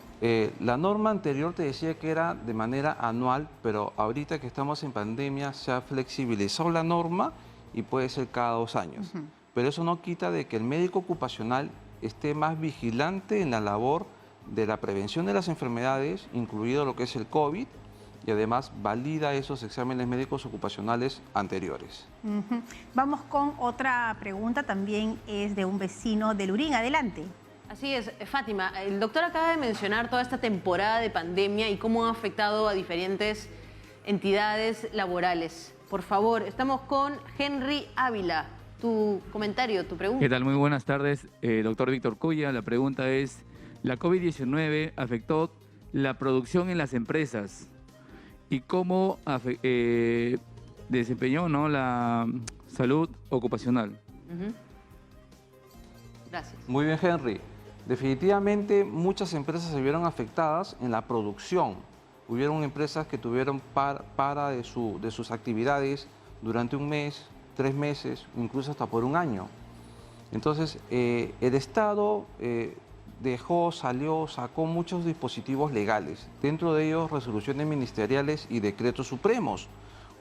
la norma anterior te decía que era de manera anual, pero ahorita que estamos en pandemia se ha flexibilizado la norma y puede ser cada 2 años. Pero eso no quita de que el médico ocupacional esté más vigilante en la labor de la prevención de las enfermedades, incluido lo que es el COVID, y además valida esos exámenes médicos ocupacionales anteriores. Vamos con otra pregunta, también es de un vecino de Lurín. Adelante. Así es, Fátima, el doctor acaba de mencionar toda esta temporada de pandemia y cómo ha afectado a diferentes entidades laborales. Por favor, estamos con Henry Ávila. Tu comentario, tu pregunta. ¿Qué tal? Muy buenas tardes, doctor Víctor Cuya. La pregunta es, ¿la COVID-19 afectó la producción en las empresas? ¿Y cómo desempeñó, ¿no?, la salud ocupacional? Gracias. Muy bien, Henry. Definitivamente muchas empresas se vieron afectadas en la producción. Hubieron empresas que tuvieron para de sus actividades durante 1 mes, 3 meses, incluso hasta por 1 año. Entonces, el Estado sacó muchos dispositivos legales, dentro de ellos resoluciones ministeriales y decretos supremos,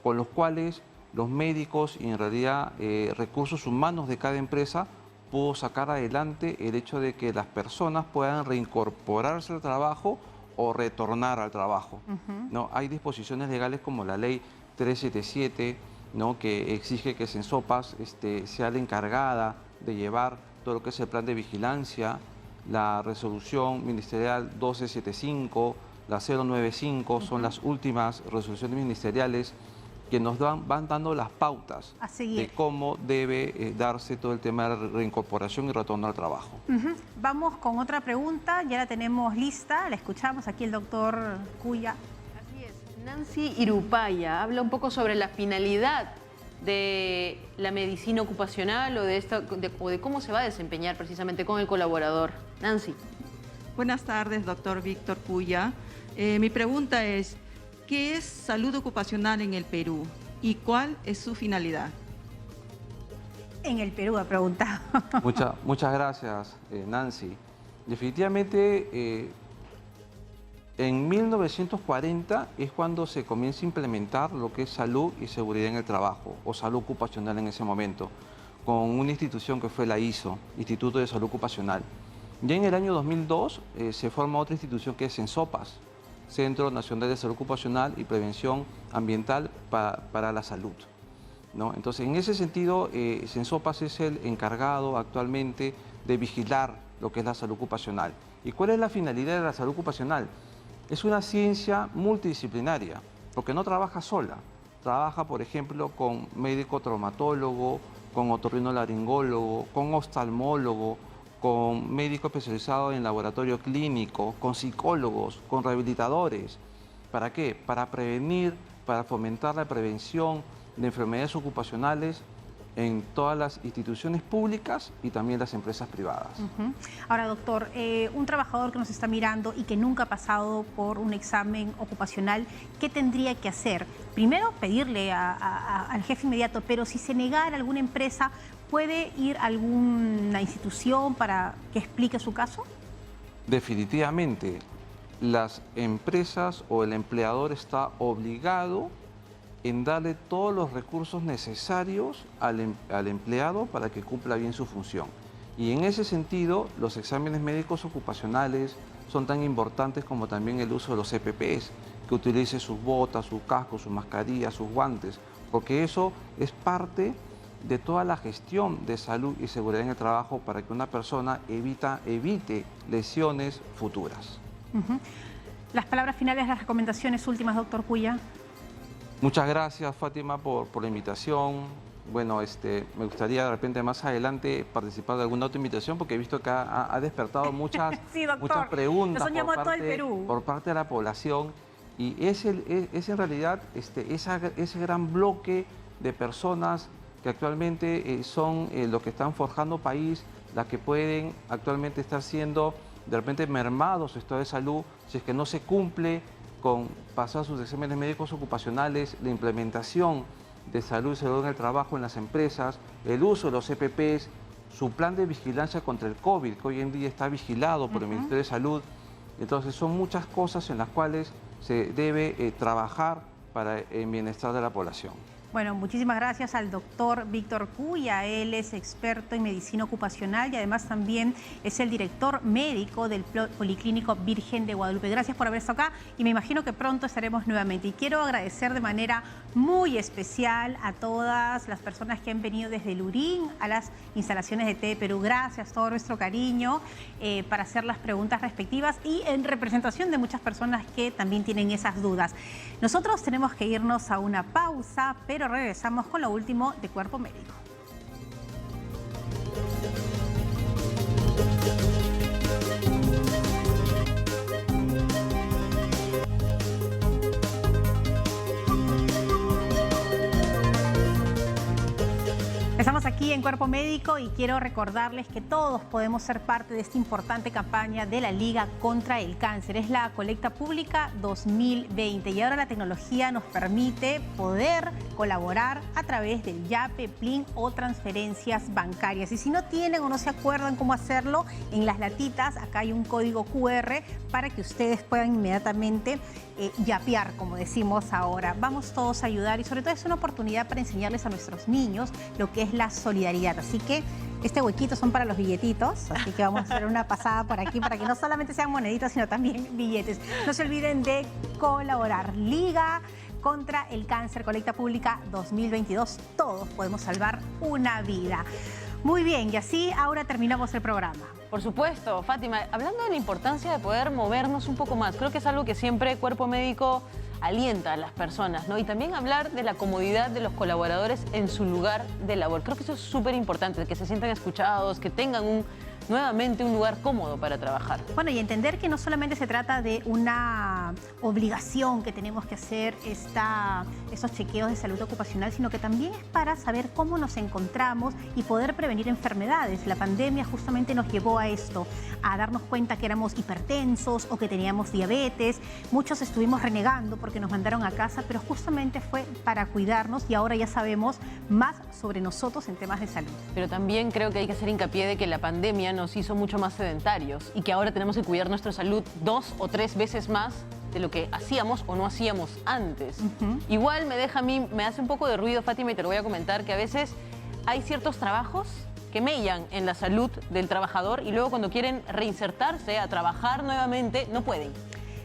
con los cuales los médicos y en realidad recursos humanos de cada empresa pudo sacar adelante el hecho de que las personas puedan reincorporarse al trabajo o retornar al trabajo. ¿No? Hay disposiciones legales como la ley 377, ¿no? que exige que Sensopas sea la encargada de llevar todo lo que es el plan de vigilancia, la resolución ministerial 1275, la 095, son las últimas resoluciones ministeriales que nos van dando las pautas de cómo debe darse todo el tema de reincorporación y retorno al trabajo. Vamos con otra pregunta, ya la tenemos lista, la escuchamos aquí el doctor Cuya. Así es, Nancy Irupaya habla un poco sobre la finalidad de la medicina ocupacional o de cómo se va a desempeñar precisamente con el colaborador. Nancy. Buenas tardes, doctor Víctor Cuya. Mi pregunta es, ¿qué es salud ocupacional en el Perú y cuál es su finalidad? En el Perú ha preguntado. Muchas gracias, Nancy. Definitivamente, en 1940 es cuando se comienza a implementar lo que es salud y seguridad en el trabajo, o salud ocupacional en ese momento, con una institución que fue la ISO, Instituto de Salud Ocupacional. Ya en el año 2002 se forma otra institución que es Sensopas, Centro Nacional de Salud Ocupacional y Prevención Ambiental para la Salud, ¿no? Entonces, en ese sentido, Sensopas es el encargado actualmente de vigilar lo que es la salud ocupacional. ¿Y cuál es la finalidad de la salud ocupacional? Es una ciencia multidisciplinaria, porque no trabaja sola. Trabaja, por ejemplo, con médico traumatólogo, con otorrinolaringólogo, con oftalmólogo, con médico especializado en laboratorio clínico, con psicólogos, con rehabilitadores. ¿Para qué? Para prevenir, para fomentar la prevención de enfermedades ocupacionales en todas las instituciones públicas y también las empresas privadas. Ahora, doctor, un trabajador que nos está mirando y que nunca ha pasado por un examen ocupacional, ¿qué tendría que hacer? Primero, pedirle al jefe inmediato, pero si se negara alguna empresa, ¿puede ir a alguna institución para que explique su caso? Definitivamente, las empresas o el empleador está obligado en darle todos los recursos necesarios al empleado para que cumpla bien su función. Y en ese sentido, los exámenes médicos ocupacionales son tan importantes como también el uso de los EPPs, que utilice sus botas, su casco, su mascarilla, sus guantes, porque eso es parte de toda la gestión de salud y seguridad en el trabajo para que una persona evite lesiones futuras. Las palabras finales, las recomendaciones últimas, doctor Cuya. Muchas gracias, Fátima, por la invitación. Bueno, me gustaría de repente más adelante participar de alguna otra invitación porque he visto que ha despertado muchas, sí, muchas preguntas por parte de la población y es en realidad ese gran bloque de personas que actualmente son los que están forjando país, las que pueden actualmente estar siendo de repente mermados su estado de salud si es que no se cumple con pasar sus exámenes médicos ocupacionales, la implementación de salud y seguridad en el trabajo en las empresas, el uso de los EPPs, su plan de vigilancia contra el COVID, que hoy en día está vigilado por el Ministerio de Salud. Entonces son muchas cosas en las cuales se debe trabajar para el bienestar de la población. Bueno, muchísimas gracias al doctor Víctor Cuya. Él es experto en medicina ocupacional y además también es el director médico del Policlínico Virgen de Guadalupe. Gracias por haber estado acá y me imagino que pronto estaremos nuevamente. Y quiero agradecer de manera muy especial a todas las personas que han venido desde Lurín a las instalaciones de TV Perú. Gracias, todo nuestro cariño para hacer las preguntas respectivas y en representación de muchas personas que también tienen esas dudas. Nosotros tenemos que irnos a una pausa, pero regresamos con lo último de Cuerpo Médico. Estamos aquí aquí en Cuerpo Médico y quiero recordarles que todos podemos ser parte de esta importante campaña de la Liga contra el Cáncer. Es la colecta pública 2020 y ahora la tecnología nos permite poder colaborar a través del Yape, Plin o transferencias bancarias. Y si no tienen o no se acuerdan cómo hacerlo, en las latitas acá hay un código QR para que ustedes puedan inmediatamente yapear, como decimos ahora. Vamos todos a ayudar y sobre todo es una oportunidad para enseñarles a nuestros niños lo que es la solidaridad. Así que este huequito son para los billetitos, así que vamos a hacer una pasada por aquí para que no solamente sean moneditas, sino también billetes. No se olviden de colaborar. Liga contra el Cáncer, colecta pública 2022. Todos podemos salvar una vida. Muy bien, y así ahora terminamos el programa. Por supuesto, Fátima, hablando de la importancia de poder movernos un poco más, creo que es algo que siempre Cuerpo Médico alienta a las personas, ¿no? Y también hablar de la comodidad de los colaboradores en su lugar de labor. Creo que eso es súper importante, que se sientan escuchados, que tengan nuevamente un lugar cómodo para trabajar. Bueno, y entender que no solamente se trata de una obligación que tenemos que hacer esos chequeos de salud ocupacional, sino que también es para saber cómo nos encontramos y poder prevenir enfermedades. La pandemia justamente nos llevó a esto, a darnos cuenta que éramos hipertensos o que teníamos diabetes. Muchos estuvimos renegando porque nos mandaron a casa, pero justamente fue para cuidarnos y ahora ya sabemos más sobre nosotros en temas de salud. Pero también creo que hay que hacer hincapié de que la pandemia nos hizo mucho más sedentarios y que ahora tenemos que cuidar nuestra salud 2 o 3 veces más de lo que hacíamos o no hacíamos antes. Igual me hace un poco de ruido, Fátima, y te lo voy a comentar, que a veces hay ciertos trabajos que mellan en la salud del trabajador y luego cuando quieren reinsertarse a trabajar nuevamente, no pueden.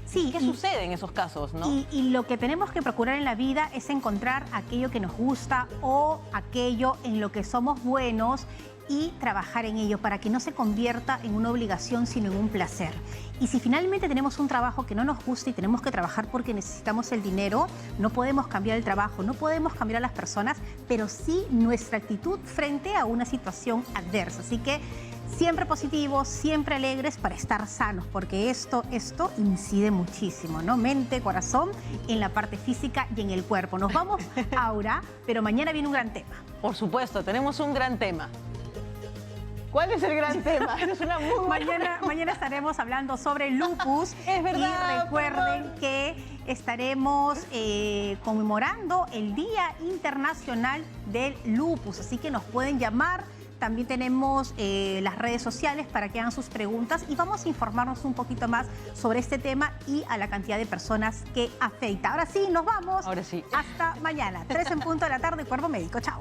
Sí, ¿Qué sucede en esos casos, no? Y lo que tenemos que procurar en la vida es encontrar aquello que nos gusta o aquello en lo que somos buenos y trabajar en ello para que no se convierta en una obligación, sino en un placer. Y si finalmente tenemos un trabajo que no nos gusta y tenemos que trabajar porque necesitamos el dinero, no podemos cambiar el trabajo, no podemos cambiar a las personas, pero sí nuestra actitud frente a una situación adversa. Así que siempre positivos, siempre alegres para estar sanos, porque esto incide muchísimo, ¿no? Mente, corazón, en la parte física y en el cuerpo. Nos vamos ahora, pero mañana viene un gran tema. Por supuesto, tenemos un gran tema. ¿Cuál es el gran tema? Es una muy mañana estaremos hablando sobre lupus. Es verdad. Y recuerden que estaremos conmemorando el Día Internacional del Lupus. Así que nos pueden llamar. También tenemos las redes sociales para que hagan sus preguntas y vamos a informarnos un poquito más sobre este tema y a la cantidad de personas que afecta. Ahora sí, nos vamos. Ahora sí. Hasta mañana, 3 en punto de la tarde, Cuerpo Médico. Chao.